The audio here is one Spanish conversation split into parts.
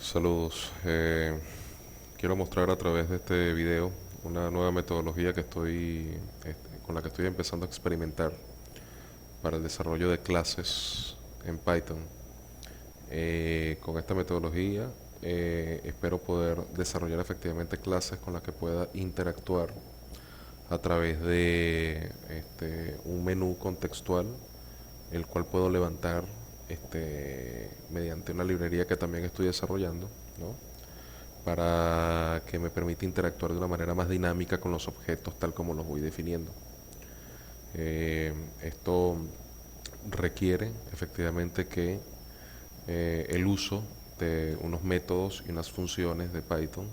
Saludos. Quiero mostrar a través de este video una nueva metodología con la que estoy empezando a experimentar para el desarrollo de clases en Python. Con esta metodología espero poder desarrollar efectivamente clases con las que pueda interactuar a través de un menú contextual, el cual puedo levantar mediante una librería que también estoy desarrollando, ¿no? Para que me permita interactuar de una manera más dinámica con los objetos tal como los voy definiendo. Esto requiere efectivamente que el uso de unos métodos y unas funciones de Python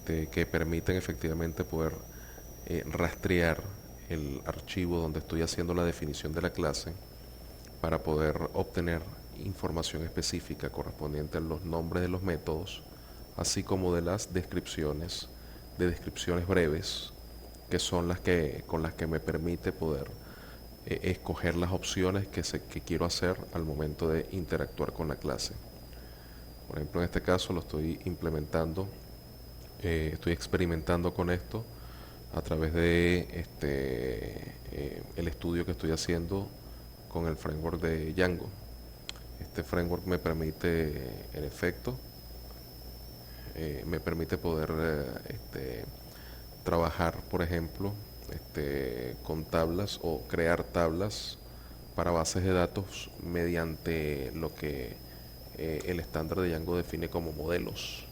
que permiten efectivamente poder rastrear el archivo donde estoy haciendo la definición de la clase para poder obtener información específica correspondiente a los nombres de los métodos, así como de las descripciones breves, que son con las que me permite poder escoger las opciones que quiero hacer al momento de interactuar con la clase. Por ejemplo, en este caso lo estoy implementando, estoy experimentando con esto a través de el estudio que estoy haciendo con el framework de Django. Este framework me permite, en efecto, me permite poder trabajar, por ejemplo, con tablas o crear tablas para bases de datos mediante lo que el estándar de Django define como modelos.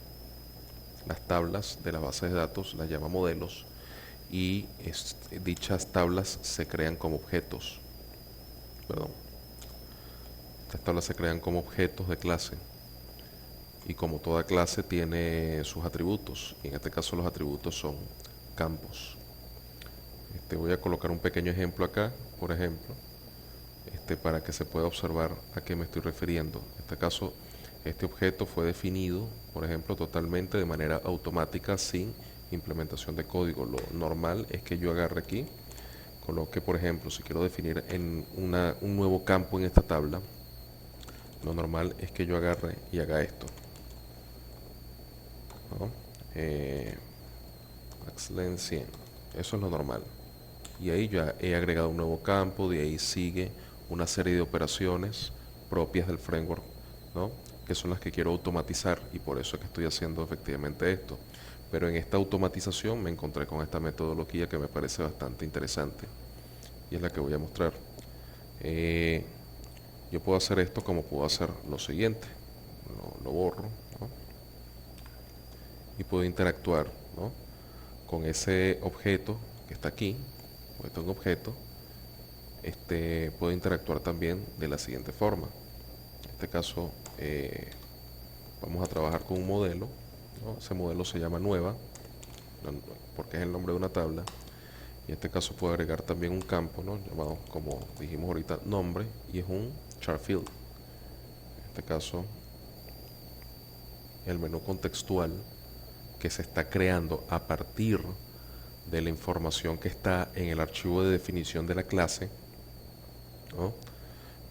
Las tablas de las bases de datos las llama modelos y dichas tablas se crean como objetos. Perdón. Estas tablas se crean como objetos de clase y como toda clase tiene sus atributos, y en este caso los atributos son campos. Voy a colocar un pequeño ejemplo acá, por ejemplo, para que se pueda observar a qué me estoy refiriendo. En este caso, este objeto fue definido, por ejemplo, totalmente de manera automática sin implementación de código. Lo normal es que yo agarre aquí, coloque, por ejemplo, si quiero definir un nuevo campo en esta tabla, lo normal es que yo agarre y haga esto, ¿no? Maxlen 100. Eso es lo normal. Y ahí ya he agregado un nuevo campo, de ahí sigue una serie de operaciones propias del framework, ¿no? Que son las que quiero automatizar, y por eso es que estoy haciendo efectivamente esto. Pero en esta automatización me encontré con esta metodología que me parece bastante interesante y es la que voy a mostrar. Eh, yo puedo hacer esto como puedo hacer lo siguiente. Lo borro, ¿no? Y puedo interactuar, ¿no? Con ese objeto que está aquí. Esto es un objeto. Puedo interactuar también de la siguiente forma. En este caso vamos a trabajar con un modelo, ¿no? Ese modelo se llama nueva porque es el nombre de una tabla, y en este caso puedo agregar también un campo, ¿no? Llamado, como dijimos ahorita, nombre, y es un char field. En este caso el menú contextual que se está creando a partir de la información que está en el archivo de definición de la clase, ¿no?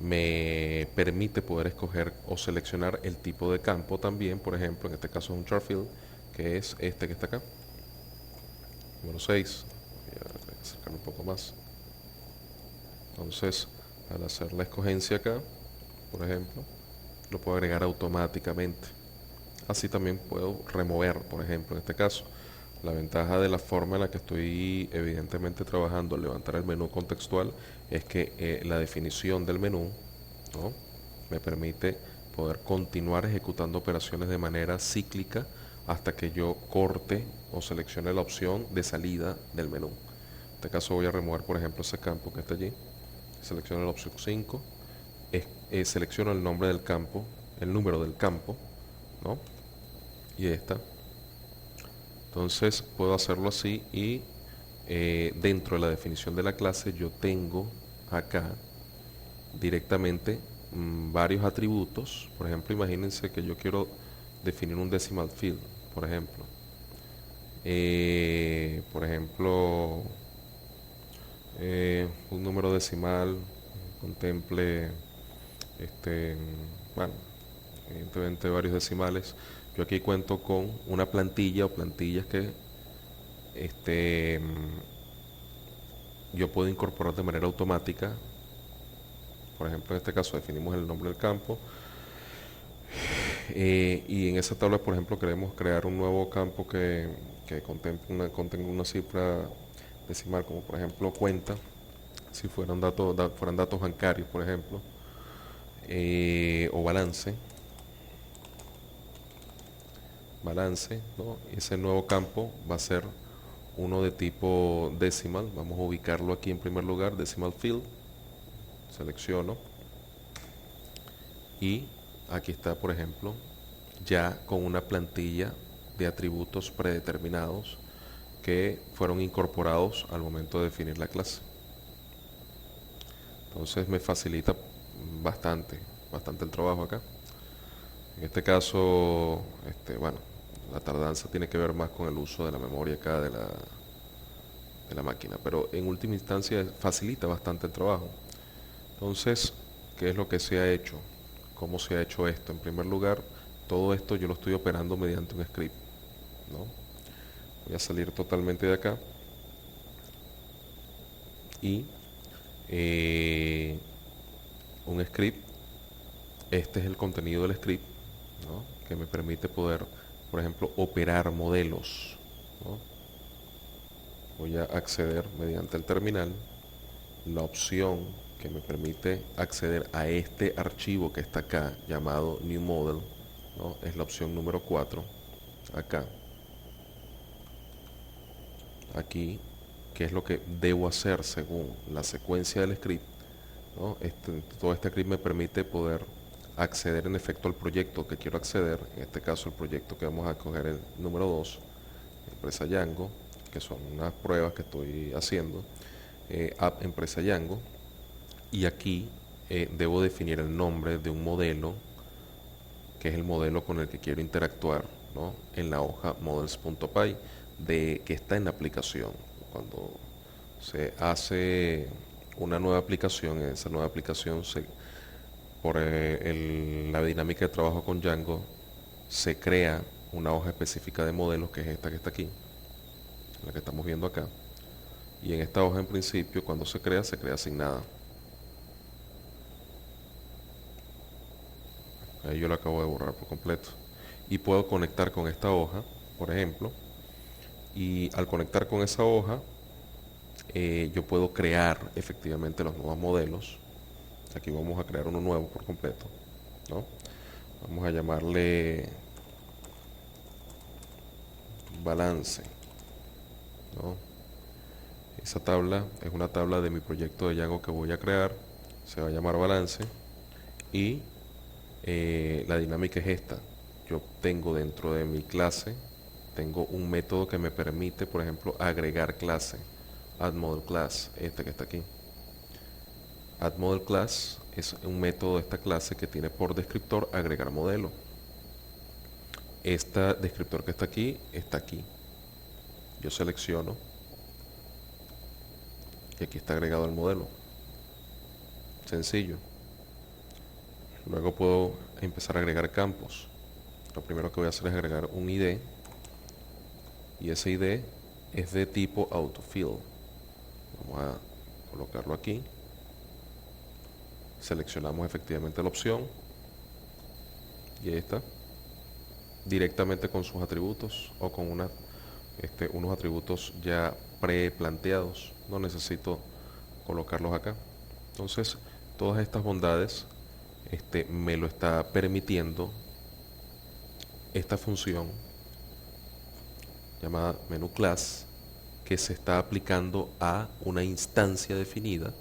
Me permite poder escoger o seleccionar el tipo de campo también. Por ejemplo, en este caso es un char field, que es este que está acá, número 6. Voy a acercar un poco más. Entonces, al hacer la escogencia acá, por ejemplo, lo puedo agregar automáticamente. Así también puedo remover, por ejemplo, en este caso. La ventaja de la forma en la que estoy evidentemente trabajando al levantar el menú contextual es que la definición del menú, ¿no? Me permite poder continuar ejecutando operaciones de manera cíclica hasta que yo corte o seleccione la opción de salida del menú. En este caso voy a remover, por ejemplo, ese campo que está allí. Selecciono la opción 5, selecciono el nombre del campo, el número del campo, ¿no? Y esta. Entonces puedo hacerlo así, y dentro de la definición de la clase yo tengo acá directamente varios atributos. Por ejemplo, imagínense que yo quiero definir un decimal field, por ejemplo. Por ejemplo, un número decimal contemple, bueno, evidentemente varios decimales. Yo aquí cuento con una plantilla o plantillas que este, yo puedo incorporar de manera automática. Por ejemplo, en este caso definimos el nombre del campo, y en esa tabla, por ejemplo, queremos crear un nuevo campo que contenga una cifra decimal, como por ejemplo cuenta, si fueran datos bancarios, por ejemplo, o balance, ¿no? Ese nuevo campo va a ser uno de tipo decimal. Vamos a ubicarlo aquí en primer lugar, decimal field. Selecciono y aquí está, por ejemplo, ya con una plantilla de atributos predeterminados que fueron incorporados al momento de definir la clase. Entonces me facilita bastante el trabajo acá. En este caso, bueno, la tardanza tiene que ver más con el uso de la memoria acá de la máquina, pero en última instancia facilita bastante el trabajo. Entonces, ¿qué es lo que se ha hecho? ¿Cómo se ha hecho esto? En primer lugar, todo esto yo lo estoy operando mediante un script, ¿no? Voy a salir totalmente de acá y un script, este es el contenido del script, ¿no? Que me permite poder, por ejemplo, operar modelos, ¿no? Voy a acceder mediante el terminal, la opción que me permite acceder a este archivo que está acá llamado New Model, ¿no? Es la opción número 4 acá. Aquí, qué es lo que debo hacer según la secuencia del script, ¿no? Todo este script me permite poder acceder en efecto al proyecto que quiero acceder. En este caso el proyecto que vamos a escoger, el número 2, empresa Django, que son unas pruebas que estoy haciendo, app empresa Django. Y aquí debo definir el nombre de un modelo, que es el modelo con el que quiero interactuar, ¿no? En la hoja models.py que está en la aplicación. Cuando se hace una nueva aplicación, en esa nueva aplicación por la dinámica de trabajo con Django se crea una hoja específica de modelos, que es esta que está aquí, la que estamos viendo acá. Y en esta hoja, en principio, cuando se crea asignada. Ahí yo lo acabo de borrar por completo. Y puedo conectar con esta hoja, por ejemplo, y al conectar con esa hoja, yo puedo crear efectivamente los nuevos modelos. Aquí vamos a crear uno nuevo por completo, ¿no? Vamos a llamarle balance, ¿no? Esa tabla es una tabla de mi proyecto de Django que voy a crear. Se va a llamar balance y la dinámica es esta. Yo tengo dentro de mi clase, tengo un método que me permite, por ejemplo, agregar clase. Add model class, este que está aquí. Add model class es un método de esta clase que tiene por descriptor agregar modelo. Este descriptor que está aquí. Yo selecciono y aquí está agregado el modelo. Sencillo. Luego puedo empezar a agregar campos. Lo primero que voy a hacer es agregar un ID y ese ID es de tipo autofill. Vamos a colocarlo aquí. Seleccionamos efectivamente la opción y ahí está, directamente con sus atributos o con unos atributos ya pre-planteados. No necesito colocarlos acá. Entonces, todas estas bondades me lo está permitiendo esta función llamada menú class, que se está aplicando a una instancia definida,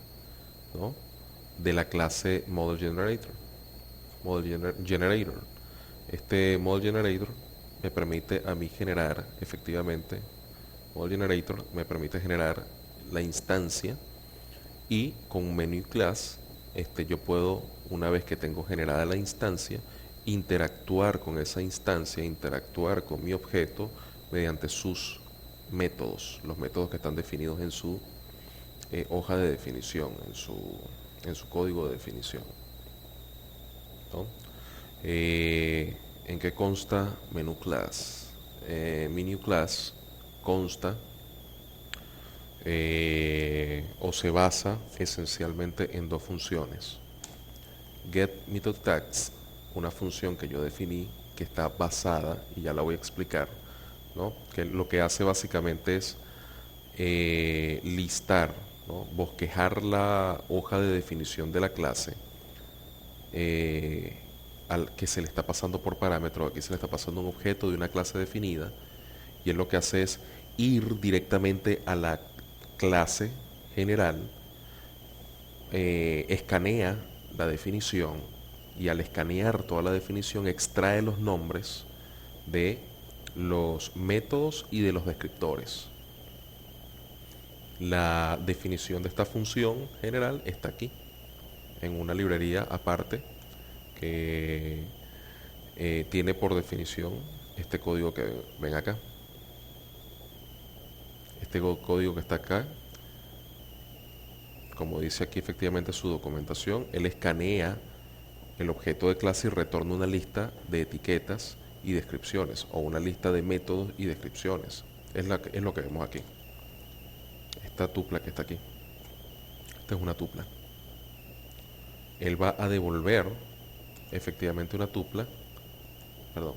¿no? De la clase Model Generator. Generator. Este Model Generator me permite a mí generar efectivamente, Model Generator me permite generar la instancia y con Menu Class yo puedo, una vez que tengo generada la instancia, interactuar con esa instancia, interactuar con mi objeto mediante sus métodos, los métodos que están definidos en su hoja de definición, en su código de definición, ¿no? ¿En qué consta menú class? Menu class consta o se basa esencialmente en dos funciones. Get method tags, una función que yo definí que está basada, y ya la voy a explicar, ¿no? Que lo que hace básicamente es listar, ¿no? Bosquejar la hoja de definición de la clase al que se le está pasando por parámetro. Aquí se le está pasando un objeto de una clase definida, y él lo que hace es ir directamente a la clase general, escanea la definición, y al escanear toda la definición extrae los nombres de los métodos y de los descriptores. La definición de esta función general está aquí, en una librería aparte que tiene por definición este código que ven acá. Este código que está acá, como dice aquí efectivamente su documentación, él escanea el objeto de clase y retorna una lista de etiquetas y descripciones, o una lista de métodos y descripciones. Es lo que vemos aquí. Esta tupla que está aquí. Esta es una tupla. Él va a devolver efectivamente una tupla, perdón,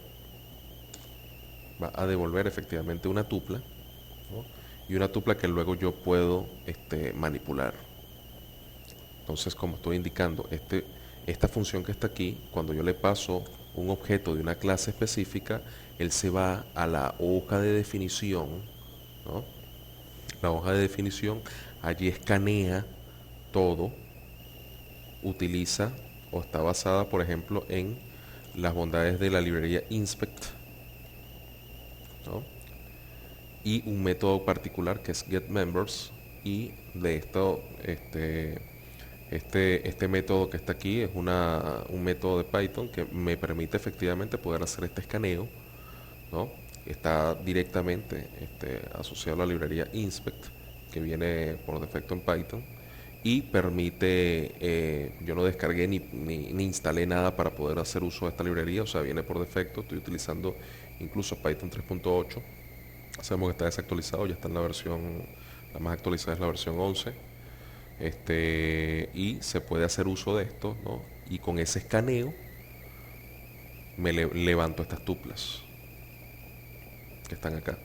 va a devolver efectivamente una tupla, ¿no? Y una tupla que luego yo puedo manipular. Entonces, como estoy indicando, esta función que está aquí, cuando yo le paso un objeto de una clase específica, él se va a la hoja de definición, ¿no? La hoja de definición, allí escanea todo, utiliza o está basada, por ejemplo, en las bondades de la librería inspect, ¿no? Y un método particular que es getMembers, y de esto este método que está aquí es un método de Python que me permite efectivamente poder hacer este escaneo, ¿no? Está directamente asociado a la librería inspect, que viene por defecto en Python, y permite, yo no descargué ni instalé nada para poder hacer uso de esta librería, o sea, viene por defecto. Estoy utilizando incluso Python 3.8. Sabemos que está desactualizado, ya está en la más actualizada es la versión 11. Y se puede hacer uso de esto, ¿no? Y con ese escaneo levanto estas tuplas que están acá,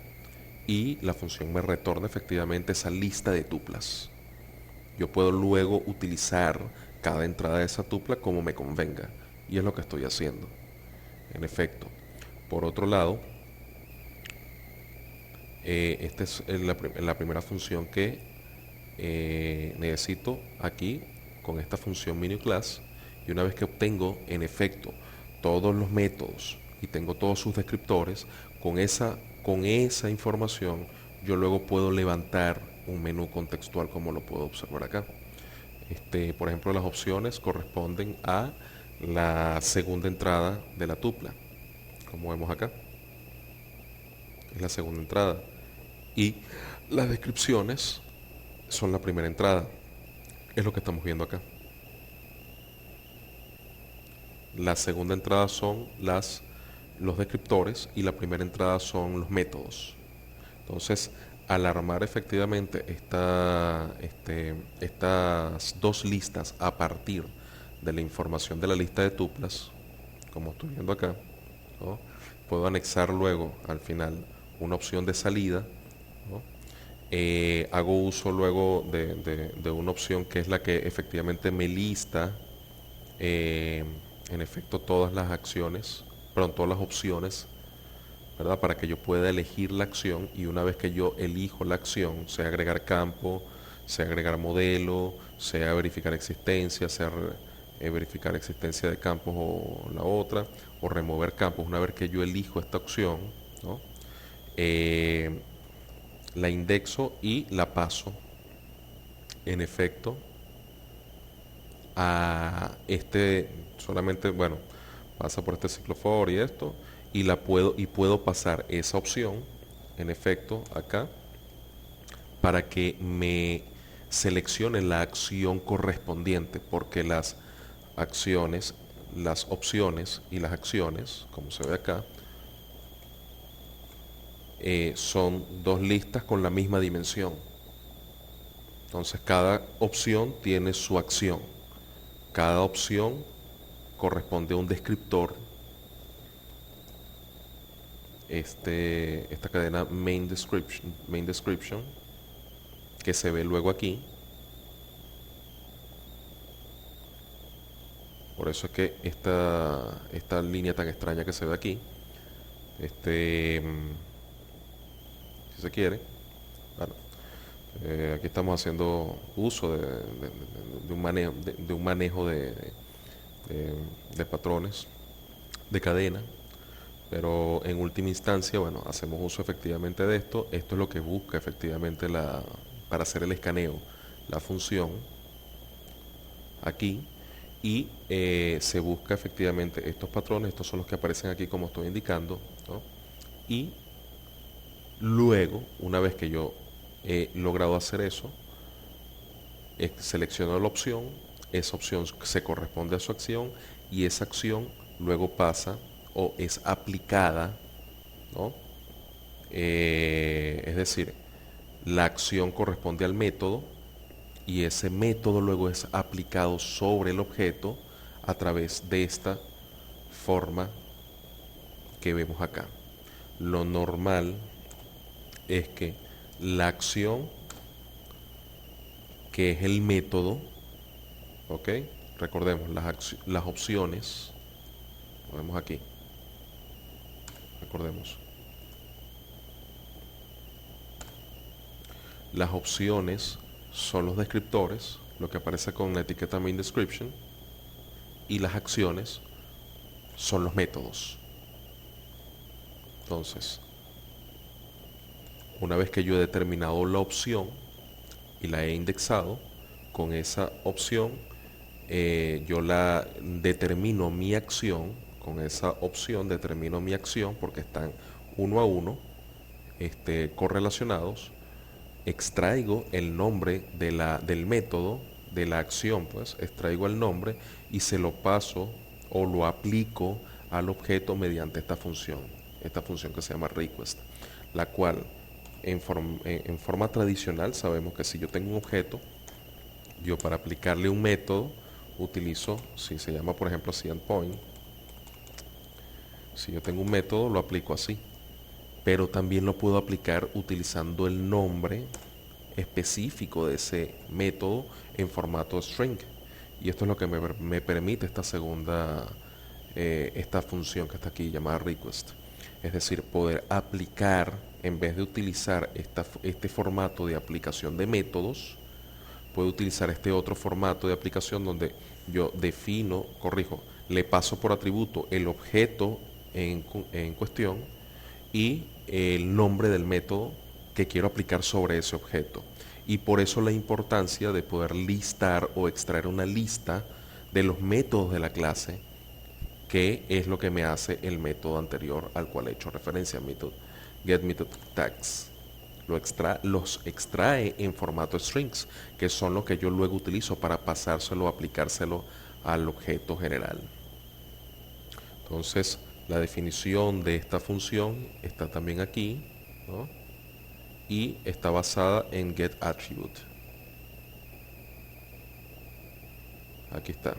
y la función me retorna efectivamente esa lista de tuplas. Yo puedo luego utilizar cada entrada de esa tupla como me convenga, y es lo que estoy haciendo en efecto. Por otro lado, esta es la primera función que necesito aquí con esta función MenuClass. Y una vez que obtengo en efecto todos los métodos y tengo todos sus descriptores, con esa información yo luego puedo levantar un menú contextual, como lo puedo observar acá. Por ejemplo, las opciones corresponden a la segunda entrada de la tupla, como vemos acá, es la segunda entrada, y las descripciones son la primera entrada, es lo que estamos viendo acá. La segunda entrada son los descriptores, y la primera entrada son los métodos. Entonces, al armar efectivamente estas dos listas a partir de la información de la lista de tuplas, como estoy viendo acá, ¿no? Puedo anexar luego al final una opción de salida, ¿no? Hago uso luego de una opción que es la que efectivamente me lista en efecto todas las acciones, perdón, todas las opciones, ¿verdad? Para que yo pueda elegir la acción, y una vez que yo elijo la acción, sea agregar campo, sea agregar modelo, sea verificar existencia, sea verificar existencia de campos o la otra, o remover campos, una vez que yo elijo esta opción, ¿no? La indexo y la paso en efecto a solamente, bueno, pasa por este ciclo for y esto, y puedo pasar esa opción en efecto acá para que me seleccione la acción correspondiente, porque las acciones las opciones y las acciones, como se ve acá, son dos listas con la misma dimensión. Entonces cada opción tiene su acción. Cada opción corresponde a un descriptor. Esta cadena main description, que se ve luego aquí. Por eso es que esta línea tan extraña que se ve aquí, si se quiere, bueno, aquí estamos haciendo uso de un manejo de patrones de cadena, pero en última instancia, bueno, hacemos uso efectivamente de esto. Esto es lo que busca efectivamente para hacer el escaneo, la función aquí, y se busca efectivamente estos patrones. Estos son los que aparecen aquí como estoy indicando, ¿no? Y luego, una vez que yo he logrado hacer eso, selecciono la opción, esa opción se corresponde a su acción, y esa acción luego pasa o es aplicada, ¿no? Es decir, la acción corresponde al método y ese método luego es aplicado sobre el objeto a través de esta forma que vemos acá. Lo normal es que la acción, que es el método, ¿ok? Recordemos, las opciones, lo vemos aquí, recordemos, las opciones son los descriptores, lo que aparece con la etiqueta main description, y las acciones son los métodos. Entonces, una vez que yo he determinado la opción y la he indexado, con esa opción yo la determino mi acción, con esa opción determino mi acción porque están uno a uno correlacionados. Extraigo el nombre del método, de la acción, pues extraigo el nombre y se lo paso o lo aplico al objeto mediante esta función que se llama request, la cual en forma tradicional sabemos que si yo tengo un objeto, yo para aplicarle un método utilizo, si se llama por ejemplo así endpoint, si yo tengo un método lo aplico así, pero también lo puedo aplicar utilizando el nombre específico de ese método en formato string. Y esto es lo que me permite esta función que está aquí llamada request. Es decir, poder aplicar, en vez de utilizar este formato de aplicación de métodos, puedo utilizar este otro formato de aplicación donde yo le paso por atributo el objeto en cuestión y el nombre del método que quiero aplicar sobre ese objeto. Y por eso la importancia de poder listar o extraer una lista de los métodos de la clase, que es lo que me hace el método anterior al cual he hecho referencia, getMethodTags. Los extrae en formato strings, que son los que yo luego utilizo para pasárselo, aplicárselo al objeto general. Entonces, la definición de esta función está también aquí, ¿no? Y está basada en getAttribute. Aquí está.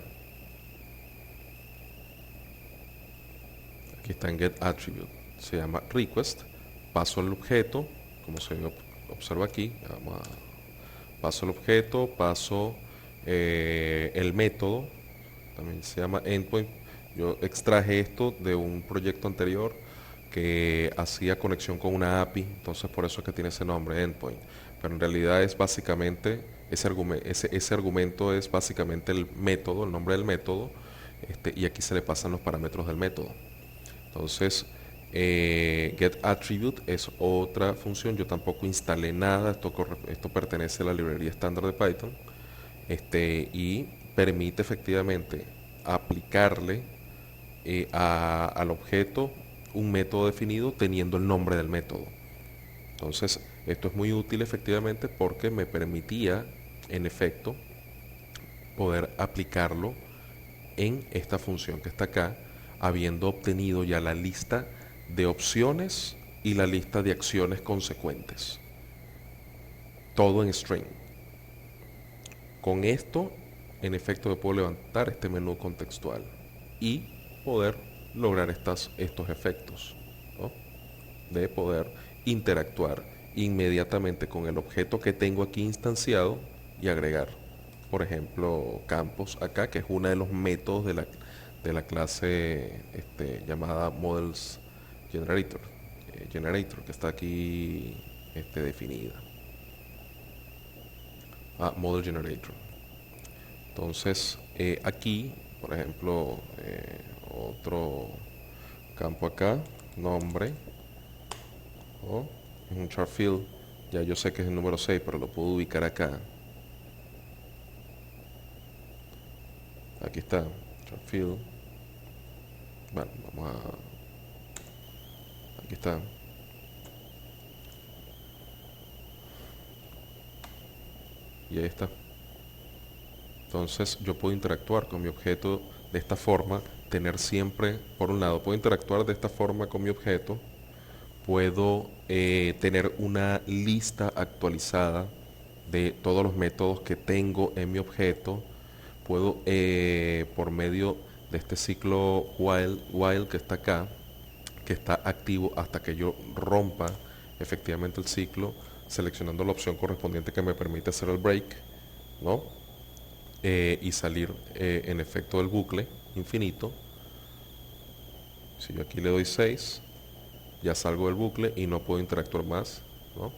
Aquí está en getAttribute. Se llama request. Paso el objeto, como se observa aquí. Paso el objeto, paso el método. También se llama endpoint. Yo extraje esto de un proyecto anterior que hacía conexión con una API, entonces por eso es que tiene ese nombre, endpoint. Pero en realidad es básicamente, ese argumento es básicamente el método, el nombre del método, y aquí se le pasan los parámetros del método. Entonces, getAttribute es otra función, yo tampoco instalé nada, esto pertenece a la librería estándar de Python, y permite efectivamente aplicarle al objeto un método definido teniendo el nombre del método. Entonces, esto es muy útil efectivamente porque me permitía, en efecto, poder aplicarlo en esta función que está acá, habiendo obtenido ya la lista de opciones y la lista de acciones consecuentes. Todo en string. Con esto, en efecto, me puedo levantar este menú contextual y poder lograr estos efectos, ¿no? De poder interactuar inmediatamente con el objeto que tengo aquí instanciado y agregar, por ejemplo, campos acá, que es uno de los métodos de la clase llamada Models Generator, Generator, que está aquí definida. Model Generator. Entonces, aquí, por ejemplo, otro campo acá, nombre, ¿no? Es un chart field. Ya yo sé que es el número 6, pero lo puedo ubicar acá. Aquí está, chart field. Bueno, vamos a... Aquí está. Y ahí está. Entonces yo puedo interactuar con mi objeto de esta forma, tener siempre, por un lado, puedo interactuar de esta forma con mi objeto, puedo tener una lista actualizada de todos los métodos que tengo en mi objeto, puedo por medio de este ciclo while que está acá, que está activo hasta que yo rompa efectivamente el ciclo, seleccionando la opción correspondiente que me permite hacer el break, ¿no? Y salir en efecto del bucle infinito. Si yo aquí le doy 6, ya salgo del bucle y no puedo interactuar más, ¿no?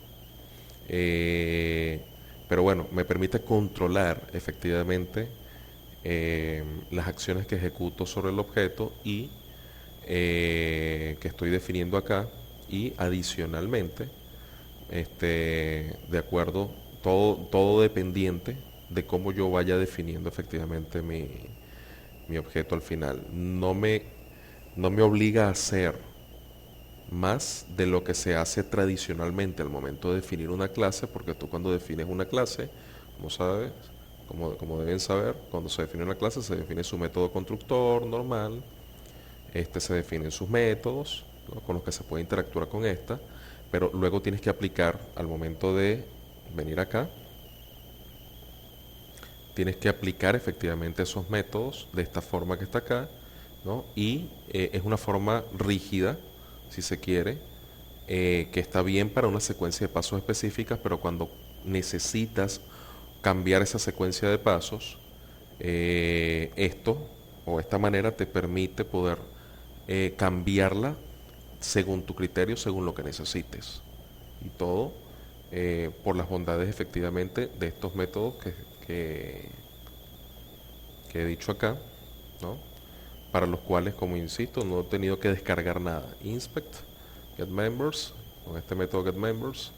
Pero bueno, me permite controlar efectivamente las acciones que ejecuto sobre el objeto y que estoy definiendo acá, y adicionalmente de acuerdo, todo dependiente de cómo yo vaya definiendo efectivamente mi objeto al final. No me obliga a hacer más de lo que se hace tradicionalmente al momento de definir una clase, porque tú cuando defines una clase, como sabes, como deben saber, cuando se define una clase se define su método constructor normal, se definen sus métodos, ¿no? Con los que se puede interactuar con esta, pero luego tienes que aplicar al momento de venir acá, tienes que aplicar efectivamente esos métodos de esta forma que está acá, ¿no? Y es una forma rígida, si se quiere, que está bien para una secuencia de pasos específicas, pero cuando necesitas cambiar esa secuencia de pasos, esto o esta manera te permite poder cambiarla según tu criterio, según lo que necesites. Y todo por las bondades efectivamente de estos métodos que, que he dicho acá, ¿no? Para los cuales, como insisto, no he tenido que descargar nada. Inspect, get members, con este método get members,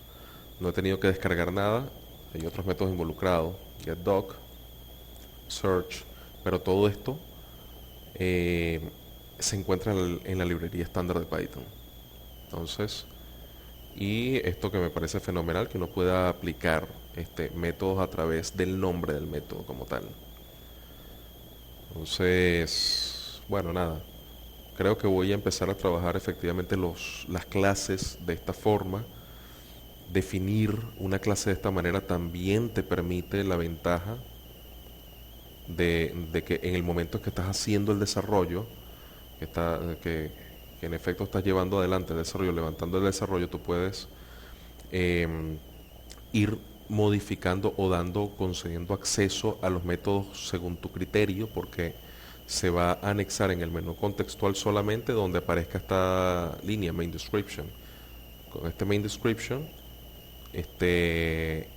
no he tenido que descargar nada. Hay otros métodos involucrados, get doc, search, pero todo esto se encuentra en la librería estándar de Python. Entonces, y esto que me parece fenomenal, que uno pueda aplicar métodos a través del nombre del método como tal. Entonces, bueno, nada. Creo que voy a empezar a trabajar efectivamente las clases de esta forma. Definir una clase de esta manera también te permite la ventaja de que en el momento en que estás haciendo el desarrollo, que en efecto estás llevando adelante el desarrollo, levantando el desarrollo, tú puedes ir modificando o concediendo acceso a los métodos según tu criterio, porque se va a anexar en el menú contextual solamente donde aparezca esta línea main description. Con este main description, el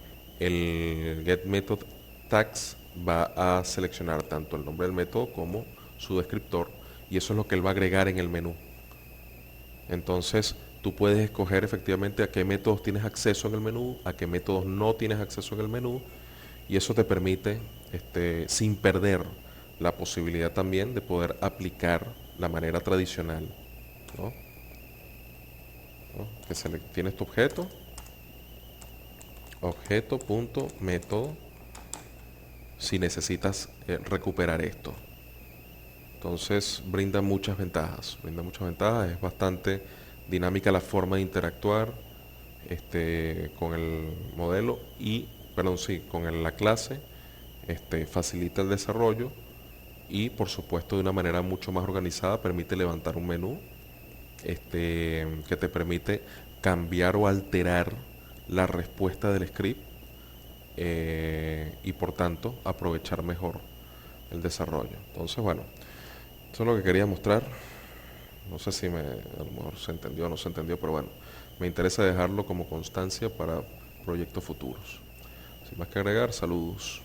get method tags va a seleccionar tanto el nombre del método como su descriptor, y eso es lo que él va a agregar en el menú. Entonces tú puedes escoger efectivamente a qué métodos tienes acceso en el menú, a qué métodos no tienes acceso en el menú, y eso te permite, sin perder la posibilidad también de poder aplicar la manera tradicional, ¿no? ¿No? Que tienes tu objeto.método, si necesitas recuperar esto. Entonces brinda muchas ventajas, es bastante dinámica la forma de interactuar con el modelo y, perdón, sí, con la clase, facilita el desarrollo y por supuesto de una manera mucho más organizada permite levantar un menú que te permite cambiar o alterar la respuesta del script y por tanto aprovechar mejor el desarrollo. Entonces, bueno, eso es lo que quería mostrar. No sé si a lo mejor se entendió o no se entendió, pero bueno, me interesa dejarlo como constancia para proyectos futuros. Sin más que agregar, saludos.